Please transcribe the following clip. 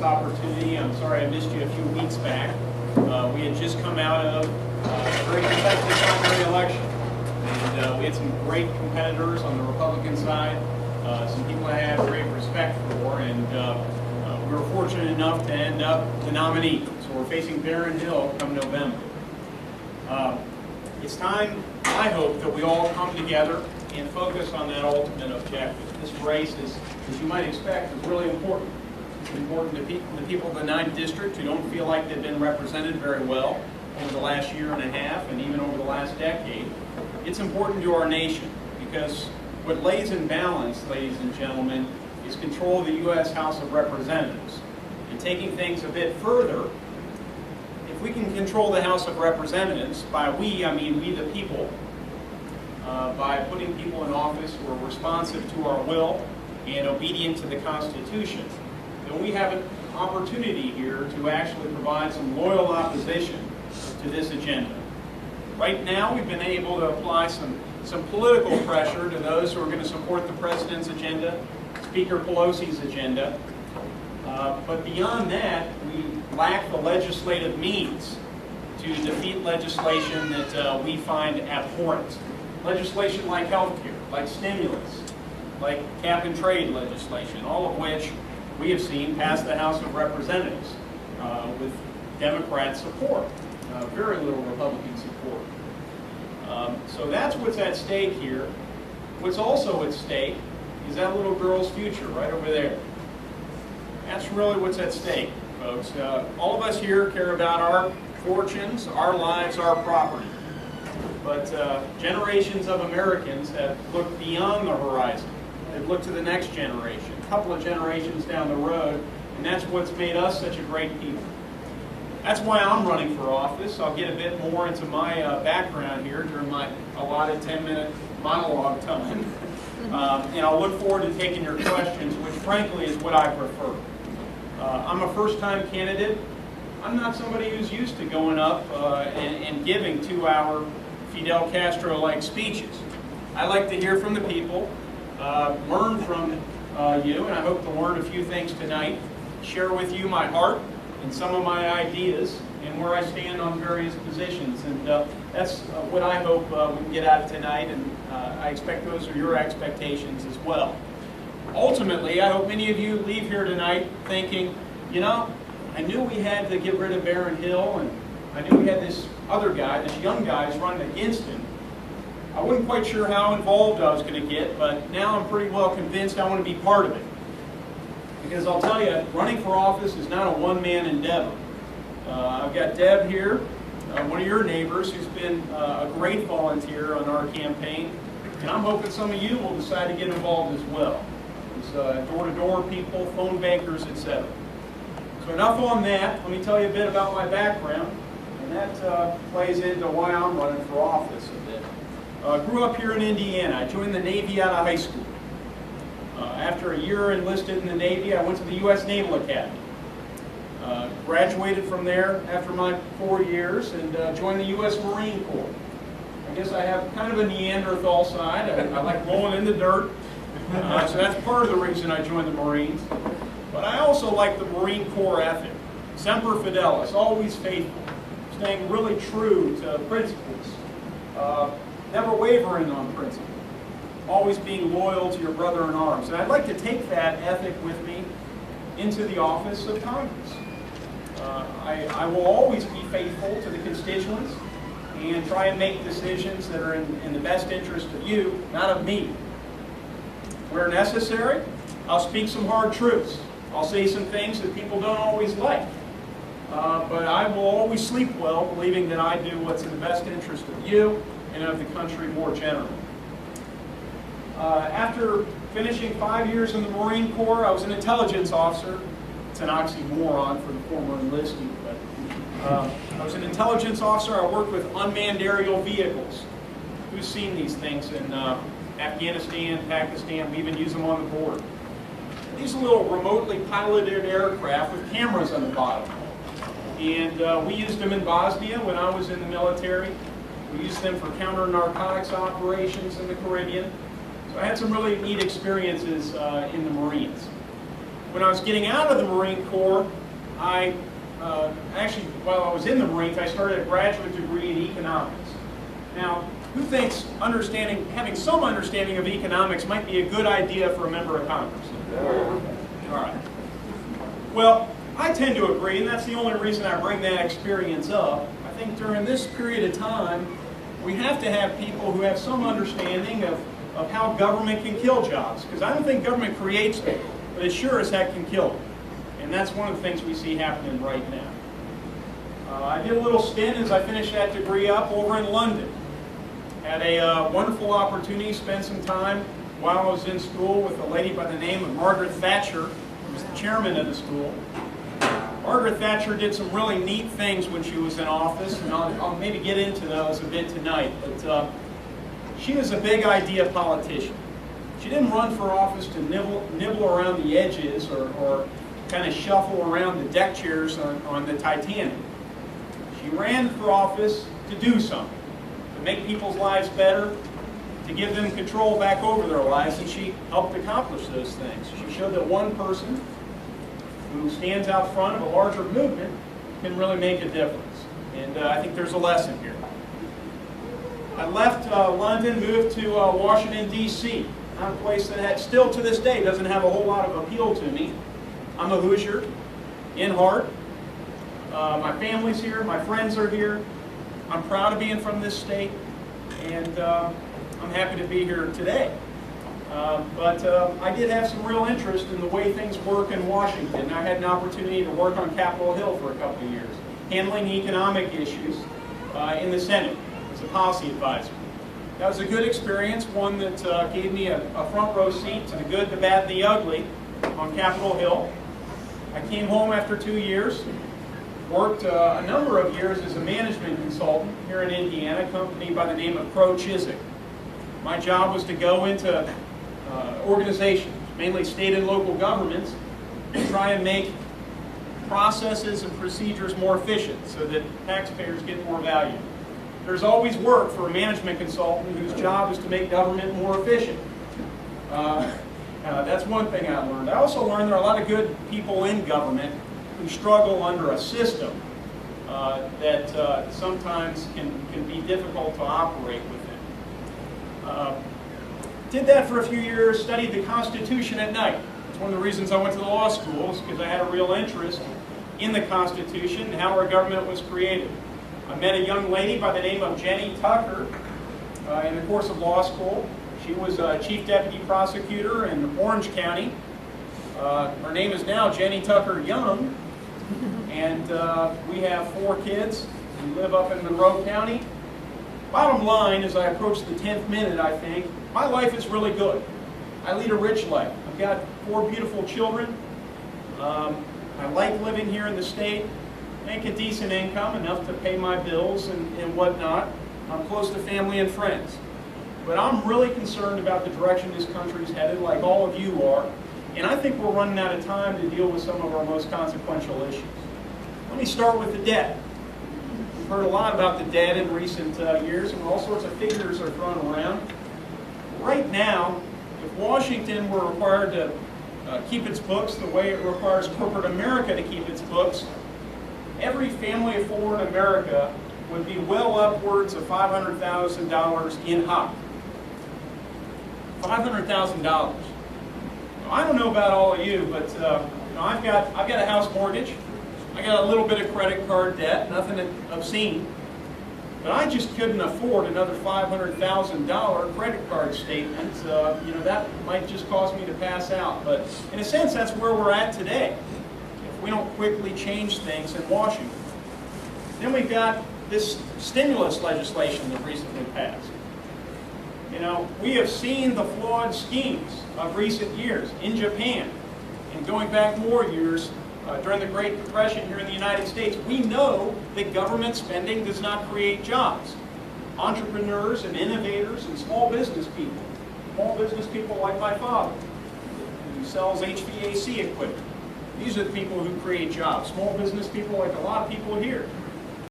opportunity. I'm sorry I missed you a few weeks back. We had just come out of a very competitive primary election. And we had some great competitors on the Republican side, some people I have great respect for, and we were fortunate enough to end up the nominee. So we're facing Baron Hill come November. It's time, I hope, that we all come together and focus on that ultimate objective. This race is, as you might expect, is really important. It's important to the people of the 9th District who don't feel like they've been represented very well over the last year and a half and even over the last decade. It's important to our nation because what lays in balance, ladies and gentlemen, is control of the U.S. House of Representatives. And taking things a bit further, if we can control the House of Representatives, by we, I mean we the people, by putting people in office who are responsive to our will and obedient to the Constitution, then we have an opportunity here to actually provide some loyal opposition to this agenda. Right now, we've been able to apply some political pressure to those who are going to support the President's agenda, Speaker Pelosi's agenda. But beyond that, we lack the legislative means to defeat legislation that we find abhorrent. Legislation like health care, like stimulus, like cap and trade legislation, all of which we have seen pass the House of Representatives with Democrat support, very little Republican support. So that's what's at stake here. What's also at stake is that little girl's future right over there. That's really what's at stake, folks. All of us here care about our fortunes, our lives, our property. But generations of Americans have looked beyond the horizon. They've looked to the next generation, a couple of generations down the road, and that's what's made us such a great people. That's why I'm running for office. I'll get a bit more into my background here during my allotted 10-minute monologue time. And I'll look forward to taking your questions, which frankly is what I prefer. I'm a first-time candidate. I'm not somebody who's used to going up and giving 2-hour Fidel Castro-like speeches. I like to hear from the people, learn from you, and I hope to learn a few things tonight, share with you my heart and some of my ideas and where I stand on various positions. And that's what I hope we can get out of tonight, and I expect those are your expectations as well. Ultimately, I hope many of you leave here tonight thinking, you know, I knew we had to get rid of Baron Hill, and I knew we had this other guy, this young guy who's running against him. I wasn't quite sure how involved I was going to get, but now I'm pretty well convinced I want to be part of it. Because I'll tell you, running for office is not a one-man endeavor. I've got Deb here, one of your neighbors, who's been a great volunteer on our campaign, and I'm hoping some of you will decide to get involved as well. There's door-to-door people, phone bankers, etc. So enough on that. Let me tell you a bit about my background, and that plays into why I'm running for office a bit. Grew up here in Indiana. I joined the Navy out of high school. After a year enlisted in the Navy, I went to the U.S. Naval Academy. Graduated from there after my 4 years and joined the U.S. Marine Corps. I guess I have kind of a Neanderthal side. I like rolling in the dirt. So that's part of the reason I joined the Marines. But I also like the Marine Corps ethic. Semper Fidelis, always faithful. Staying really true to principles. Never wavering on principle. Always being loyal to your brother in arms. And I'd like to take that ethic with me into the office of Congress. I will always be faithful to the constituents and try and make decisions that are in the best interest of you, not of me. Where necessary, I'll speak some hard truths. I'll say some things that people don't always like. But I will always sleep well believing that I do what's in the best interest of you and of the country more generally. After finishing 5 years in the Marine Corps, I was an intelligence officer. It's an oxymoron for the former enlistee, but I was an intelligence officer. I worked with unmanned aerial vehicles. Who's seen these things in Afghanistan, Pakistan? We even use them on the border. These are little remotely piloted aircraft with cameras on the bottom. And we used them in Bosnia when I was in the military. We used them for counter-narcotics operations in the Caribbean. So I had some really neat experiences in the Marines. When I was getting out of the Marine Corps, actually, while I was in the Marines, I started a graduate degree in economics. Now, who thinks having some understanding of economics might be a good idea for a member of Congress? All right. Well, I tend to agree, and that's the only reason I bring that experience up. I think during this period of time, we have to have people who have some understanding of how government can kill jobs. Because I don't think government creates them, but it sure as heck can kill them. And that's one of the things we see happening right now. I did a little stint as I finished that degree up over in London. Had a wonderful opportunity to spend some time while I was in school with a lady by the name of Margaret Thatcher, who was the chairman of the school. Margaret Thatcher did some really neat things when she was in office, and I'll maybe get into those a bit tonight. But she was a big idea politician. She didn't run for office to nibble around the edges or kind of shuffle around the deck chairs on the Titanic. She ran for office to do something, to make people's lives better, to give them control back over their lives, and she helped accomplish those things. She showed that one person who stands out front of a larger movement can really make a difference. And I think there's a lesson here. I left London, moved to Washington, D.C., a place that still to this day doesn't have a whole lot of appeal to me. I'm a Hoosier, in heart. My family's here, my friends are here. I'm proud of being from this state, and I'm happy to be here today. But I did have some real interest in the way things work in Washington. I had an opportunity to work on Capitol Hill for a couple of years, handling economic issues in the Senate as a policy advisor. That was a good experience, one that gave me a front row seat to the good, the bad, and the ugly on Capitol Hill. I came home after 2 years, worked a number of years as a management consultant here in Indiana, a company by the name of Chiswick. My job was to go into organizations, mainly state and local governments, and try and make processes and procedures more efficient so that taxpayers get more value. There's always work for a management consultant whose job is to make government more efficient. That's one thing I learned. I also learned there are a lot of good people in government who struggle under a system that sometimes can be difficult to operate within. Did that for a few years, studied the Constitution at night. It's one of the reasons I went to the law school, is because I had a real interest in the Constitution and how our government was created. I met a young lady by the name of Jenny Tucker in the course of law school. She was a chief deputy prosecutor in Orange County. Her name is now Jenny Tucker Young, and we have 4 kids. We live up in Monroe County. Bottom line, as I approach the 10th minute, I think, my life is really good. I lead a rich life. I've got 4 beautiful children. I like living here in the state, make a decent income, enough to pay my bills and whatnot. I'm close to family and friends. But I'm really concerned about the direction this country's headed, like all of you are. And I think we're running out of time to deal with some of our most consequential issues. Let me start with the debt. We've heard a lot about the debt in recent years, and all sorts of figures are thrown around. Right now, if Washington were required to keep its books the way it requires corporate America to keep its books, every family of 4 in America would be well upwards of $500,000 in hop. $500,000. I don't know about all of you, but I've got a house mortgage. I got a little bit of credit card debt, nothing obscene. But I just couldn't afford another $500,000 credit card statement. That might just cause me to pass out. But in a sense, that's where we're at today, if we don't quickly change things in Washington. Then we've got this stimulus legislation that recently passed. We have seen the flawed schemes of recent years in Japan, and going back more years, during the Great Depression here in the United States. We know that government spending does not create jobs. Entrepreneurs and innovators and small business people like my father, who sells HVAC equipment. These are the people who create jobs. Small business people like a lot of people here.